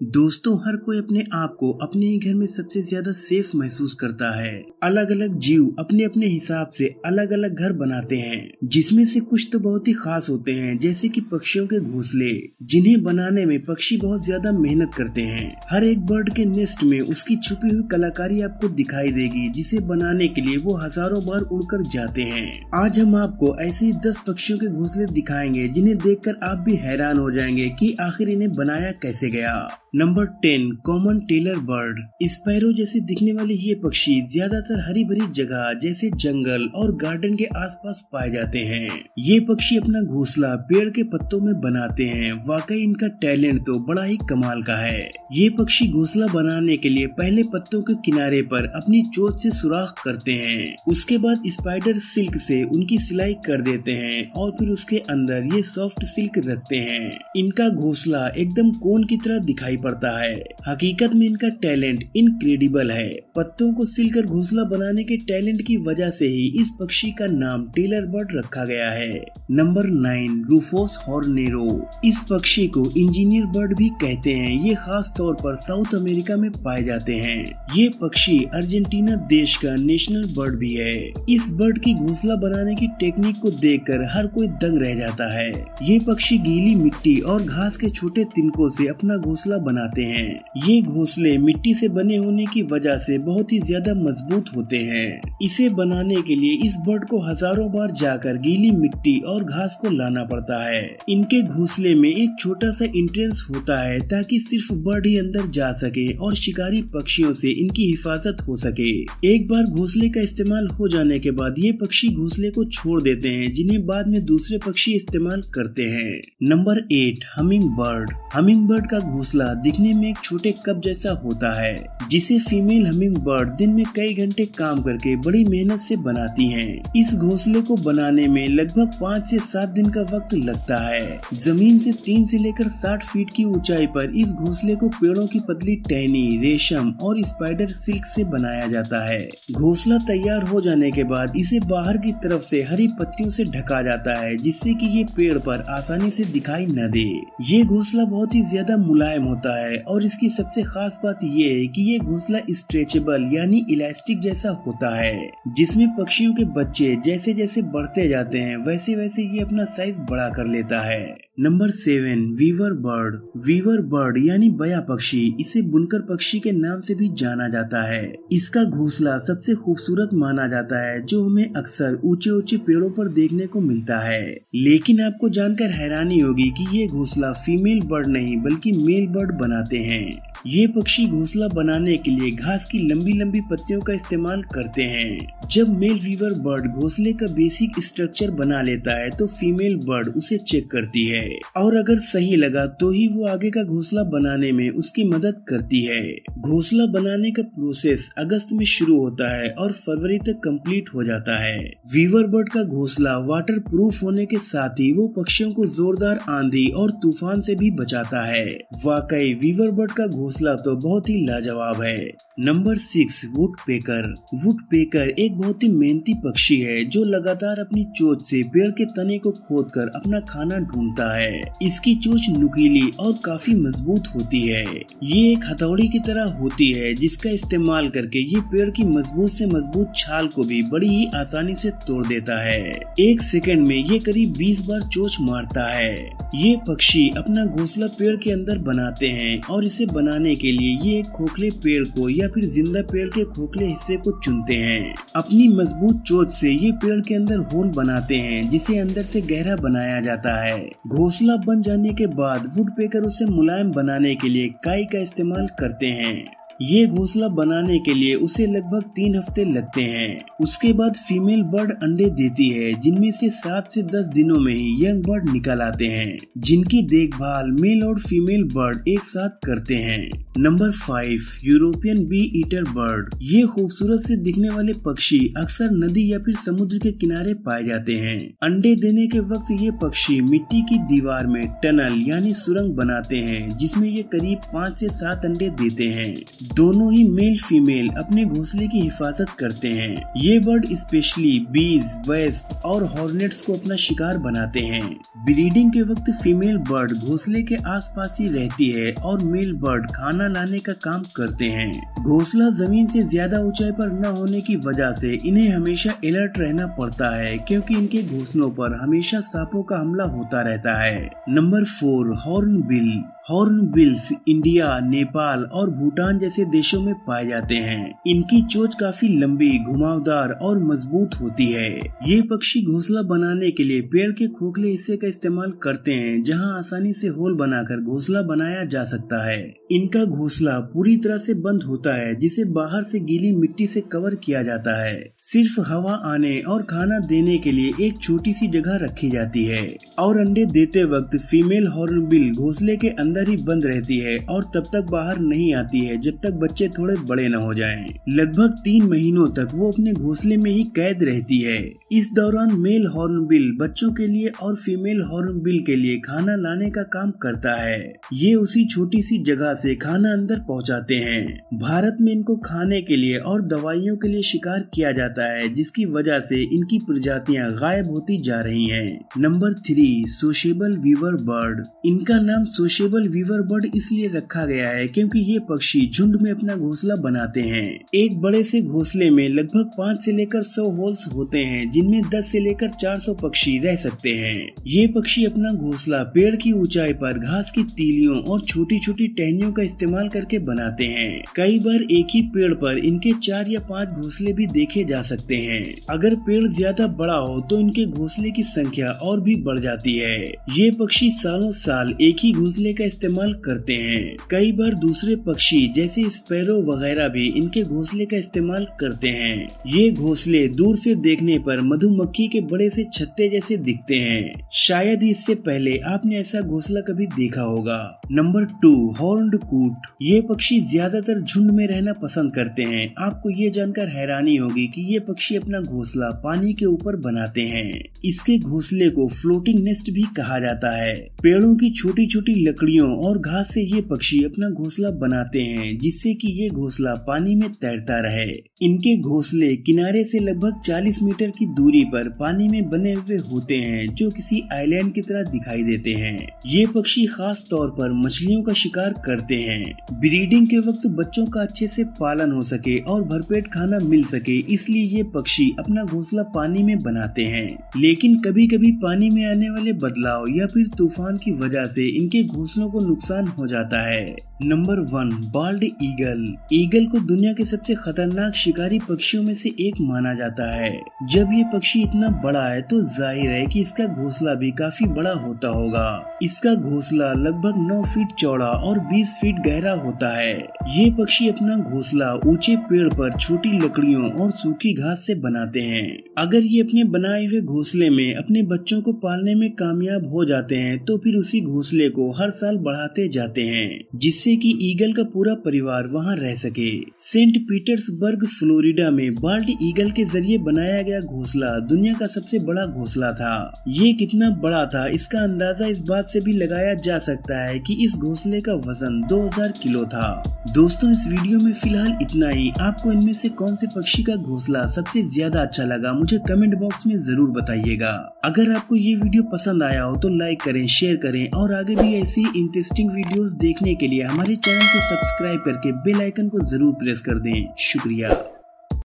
दोस्तों, हर कोई अपने आप को अपने ही घर में सबसे ज्यादा सेफ महसूस करता है। अलग अलग जीव अपने अपने हिसाब से अलग अलग घर बनाते हैं, जिसमें से कुछ तो बहुत ही खास होते हैं, जैसे कि पक्षियों के घोंसले, जिन्हें बनाने में पक्षी बहुत ज्यादा मेहनत करते हैं। हर एक बर्ड के नेस्ट में उसकी छुपी हुई कलाकारी आपको दिखाई देगी, जिसे बनाने के लिए वो हजारों बार उड़कर जाते हैं। आज हम आपको ऐसे ही 10 पक्षियों के घोंसले दिखाएंगे, जिन्हें देखकर आप भी हैरान हो जाएंगे कि आखिर इन्हें बनाया कैसे गया। Number 10, common tailor bird. Sparrow जैसे दिखने वाले ये पक्षी ज्यादातर हरी भरी जगह जैसे जंगल और गार्डन के आसपास पाए जाते हैं। ये पक्षी अपना घोंसला पेड़ के पत्तों में बनाते हैं। वाकई इनका टैलेंट तो बड़ा ही कमाल का है। ये पक्षी घोंसला बनाने के लिए पहले पत्तों के किनारे पर अपनी चोंच से सुराख करते हैं, उसके बाद स्पाइडर सिल्क से उनकी सिलाई कर देते हैं और फिर उसके अंदर ये सॉफ्ट सिल्क रखते हैं। इनका घोंसला एकदम कोन की तरह दिखाई पड़ता है। हकीकत में इनका टैलेंट इनक्रेडिबल है। पत्तों को सिलकर घोंसला बनाने के टैलेंट की वजह से ही इस पक्षी का नाम टेलर बर्ड रखा गया है। नंबर 9, रूफोस हॉर्नेरो। इस पक्षी को इंजीनियर बर्ड भी कहते हैं। ये खास तौर पर साउथ अमेरिका में पाए जाते हैं। ये पक्षी अर्जेंटीना देश का नेशनल बर्ड भी है। इस बर्ड की घोंसला बनाने की टेक्निक को देखकर हर कोई दंग रह जाता है। ये पक्षी गीली मिट्टी और घास के छोटे तिनकों से अपना घोंसला बनाते हैं। ये घोंसले मिट्टी से बने होने की वजह से बहुत ही ज्यादा मजबूत होते हैं। इसे बनाने के लिए इस बर्ड को हजारों बार जाकर गीली मिट्टी और घास को लाना पड़ता है। इनके घोंसले में एक छोटा सा एंट्रेंस होता है, ताकि सिर्फ बर्ड ही अंदर जा सके और शिकारी पक्षियों से इनकी हिफाजत हो सके। एक बार घोंसले का इस्तेमाल हो जाने के बाद ये पक्षी घोंसले को छोड़ देते हैं, जिन्हें बाद में दूसरे पक्षी इस्तेमाल करते हैं। Number 8, humming bird. Humming bird का घोंसला दिखने में एक छोटे कप जैसा होता है, जिसे फीमेल हमिंग बर्ड दिन में कई घंटे काम करके बड़ी मेहनत से बनाती हैं। इस घोंसले को बनाने में लगभग 5 से 7 दिन का वक्त लगता है। जमीन से 3 से लेकर 60 फीट की ऊंचाई पर इस घोंसले को पेड़ों की पतली टहनी, रेशम और स्पाइडर सिल्क से बनाया जाता है। घोंसला तैयार हो जाने के बाद इसे बाहर की तरफ से हरी पत्तियों से ढका जाता है, जिससे कि ये पेड़ पर आसानी से दिखाई न दे। ये घोंसला बहुत ही ज्यादा मुलायम होता है और इसकी सबसे खास बात ये है कि ये घोंसला स्ट्रेचेबल यानी इलास्टिक जैसा होता है, जिसमें पक्षियों के बच्चे जैसे जैसे बढ़ते जाते हैं वैसे वैसे ये अपना साइज बड़ा कर लेता है। Number 7, weaver bird. Weaver bird यानी बया पक्षी, इसे बुनकर पक्षी के नाम से भी जाना जाता है। इसका घोंसला सबसे खूबसूरत माना जाता है, जो हमें अक्सर ऊंचे ऊंचे पेड़ों पर देखने को मिलता है। लेकिन आपको जानकर हैरानी होगी कि ये घोंसला फीमेल बर्ड नहीं बल्कि मेल बर्ड बनाते हैं। ये पक्षी घोंसला बनाने के लिए घास की लंबी लंबी पत्तियों का इस्तेमाल करते हैं। जब मेल वीवर बर्ड घोंसले का बेसिक स्ट्रक्चर बना लेता है तो फीमेल बर्ड उसे चेक करती है और अगर सही लगा तो ही वो आगे का घोंसला बनाने में उसकी मदद करती है। घोंसला बनाने का प्रोसेस अगस्त में शुरू होता है और फरवरी तक कंप्लीट हो जाता है। वीवर बर्ड का घोंसला वाटर प्रूफ होने के साथ ही वो पक्षियों को जोरदार आंधी और तूफान से भी बचाता है। वाकई वीवर बर्ड का घोंसला तो बहुत ही लाजवाब है। Number 6, woodpecker. वुडपेकर एक बहुत ही मेहनती पक्षी है, जो लगातार अपनी चोंच से पेड़ के तने को खोदकर अपना खाना ढूंढता है। इसकी चोंच नुकीली और काफी मजबूत होती है। ये एक हथौड़ी की तरह होती है, जिसका इस्तेमाल करके ये पेड़ की मजबूत से मजबूत छाल को भी बड़ी ही आसानी से तोड़ देता है। 1 सेकंड में ये करीब 20 बार चोंच मारता है। ये पक्षी अपना घोंसला पेड़ के अंदर बनाते हैं और इसे बनाने के लिए ये एक खोखले पेड़ को या फिर जिंदा पेड़ के खोखले हिस्से को चुनते हैं। अपनी मजबूत चोंच से ये पेड़ के अंदर होल बनाते हैं, जिसे अंदर से गहरा बनाया जाता है। घोंसला बन जाने के बाद वुडपेकर उसे मुलायम बनाने के लिए काई का इस्तेमाल करते हैं। ये घोंसला बनाने के लिए उसे लगभग 3 हफ्ते लगते हैं। उसके बाद फीमेल बर्ड अंडे देती है, जिनमें से 7 से 10 दिनों में ही यंग बर्ड निकल आते हैं, जिनकी देखभाल मेल और फीमेल बर्ड एक साथ करते हैं। Number 5, European bee eater bird. ये खूबसूरत से दिखने वाले पक्षी अक्सर नदी या फिर समुद्र के किनारे पाए जाते हैं। अंडे देने के वक्त ये पक्षी मिट्टी की दीवार में टनल यानी सुरंग बनाते हैं, जिसमें ये करीब 5 से 7 अंडे देते हैं। दोनों ही मेल फीमेल अपने घोंसले की हिफाजत करते हैं। ये बर्ड स्पेशली बीज, वेस्प और हॉर्नेट्स को अपना शिकार बनाते हैं। ब्रीडिंग के वक्त फीमेल बर्ड घोंसले के आसपास ही रहती है और मेल बर्ड खाना लाने का काम करते हैं। घोंसला जमीन से ज्यादा ऊंचाई पर न होने की वजह से इन्हें हमेशा अलर्ट रहना पड़ता है, क्योंकि इनके घोंसलों पर हमेशा सांपों का हमला होता रहता है। Number 4, hornbill. Hornbills India, Nepal और भूटान जैसे देशों में पाए जाते हैं। इनकी चोंच काफी लंबी, घुमावदार और मजबूत होती है। ये पक्षी घोंसला बनाने के लिए पेड़ के खोखले हिस्से का इस्तेमाल करते हैं, जहां आसानी से होल बनाकर घोंसला बनाया जा सकता है। इनका घोंसला पूरी तरह से बंद होता है, जिसे बाहर से गीली मिट्टी से कवर किया जाता है। सिर्फ हवा आने और खाना देने के लिए एक छोटी सी जगह रखी जाती है और अंडे देते वक्त फीमेल हॉर्नबिल घोंसले के अंदर ही बंद रहती है और तब तक बाहर नहीं आती है जब तक बच्चे थोड़े बड़े न हो जाएं। लगभग 3 महीनों तक वो अपने घोंसले में ही कैद रहती है। इस दौरान मेल हॉर्नबिल बच्चों के लिए और फीमेल हॉर्नबिल के लिए खाना लाने का काम करता है। ये उसी छोटी सी जगह से खाना अंदर पहुंचाते हैं। भारत में इनको खाने के लिए और दवाइयों के लिए शिकार किया जाता है, जिसकी वजह से इनकी प्रजातियां गायब होती जा रही हैं। Number 3, sociable weaver bird. इनका नाम सोशेबल वीवर बर्ड इसलिए रखा गया है क्योंकि ये पक्षी झुंड में अपना घोंसला बनाते हैं। एक बड़े से घोंसले में लगभग 5 से लेकर 100 होल्स होते हैं, जिनमें 10 से लेकर 400 पक्षी रह सकते हैं। ये पक्षी अपना घोंसला पेड़ की ऊंचाई पर घास की तीलियों और छोटी छोटी टहनियों का इस्तेमाल करके बनाते हैं। कई बार एक ही पेड़ पर इनके 4 या 5 घोंसले भी देखे जा सकते हैं। अगर पेड़ ज्यादा बड़ा हो तो इनके घोंसले की संख्या और भी बढ़ जाती है। ये पक्षी सालों साल एक ही घोंसले का इस्तेमाल करते हैं। कई बार दूसरे पक्षी जैसे स्पैरो वगैरह भी इनके घोंसले का इस्तेमाल करते हैं। ये घोंसले दूर से देखने पर मधुमक्खी के बड़े से छत्ते जैसे दिखते हैं। शायद इससे पहले आपने ऐसा घोंसला कभी देखा होगा। नंबर 2, हॉर्न्ड कूट। ये पक्षी ज्यादातर झुंड में रहना पसंद करते हैं। आपको ये जानकर हैरानी होगी कि ये पक्षी अपना घोंसला पानी के ऊपर बनाते हैं। इसके घोंसले को फ्लोटिंग नेस्ट भी कहा जाता है। पेड़ों की छोटी छोटी लकड़ियों और घास से ये पक्षी अपना घोंसला बनाते हैं, जिससे कि ये घोंसला पानी में तैरता रहे। इनके घोंसले किनारे से लगभग 40 मीटर की दूरी पर पानी में बने हुए होते हैं, जो किसी आइलैंड की तरह दिखाई देते हैं। ये पक्षी खास तौर पर मछलियों का शिकार करते हैं। ब्रीडिंग के वक्त बच्चों का अच्छे से पालन हो सके और भरपेट खाना मिल सके, इसलिए ये पक्षी अपना घोंसला पानी में बनाते हैं। लेकिन कभी कभी पानी में आने वाले बदलाव या फिर तूफान की वजह से इनके घोंसलों को नुकसान हो जाता है। Number 1, bald eagle. ईगल को दुनिया के सबसे खतरनाक शिकारी पक्षियों में से एक माना जाता है। जब ये पक्षी इतना बड़ा है तो जाहिर है कि इसका घोंसला भी काफी बड़ा होता होगा। इसका घोंसला लगभग 9 फीट चौड़ा और 20 फीट गहरा होता है। ये पक्षी अपना घोंसला ऊंचे पेड़ पर छोटी लकड़ियों और सूखी घास से बनाते हैं। अगर ये अपने बनाए हुए घोंसले में अपने बच्चों को पालने में कामयाब हो जाते हैं तो फिर उसी घोंसले को हर साल बढ़ाते जाते हैं, जिससे कि ईगल का पूरा परिवार वहां रह सके। सेंट पीटर्सबर्ग, फ्लोरिडा में बाल्ड ईगल के जरिए बनाया गया घोंसला दुनिया का सबसे बड़ा घोंसला था। ये कितना बड़ा था इसका अंदाजा इस बात से भी लगाया जा सकता है कि इस घोंसले का वजन 2000 किलो था। दोस्तों, इस वीडियो में फिलहाल इतना ही। आपको इनमें से कौन से पक्षी का घोंसला सबसे ज्यादा अच्छा लगा, मुझे कमेंट बॉक्स में जरूर बताइएगा। अगर आपको ये वीडियो पसंद आया हो तो लाइक करें, शेयर करें और आगे भी ऐसी इंटरेस्टिंग वीडियोस देखने के लिए हमारे चैनल को सब्सक्राइब करके बेल आइकन को जरूर प्रेस कर दें। शुक्रिया।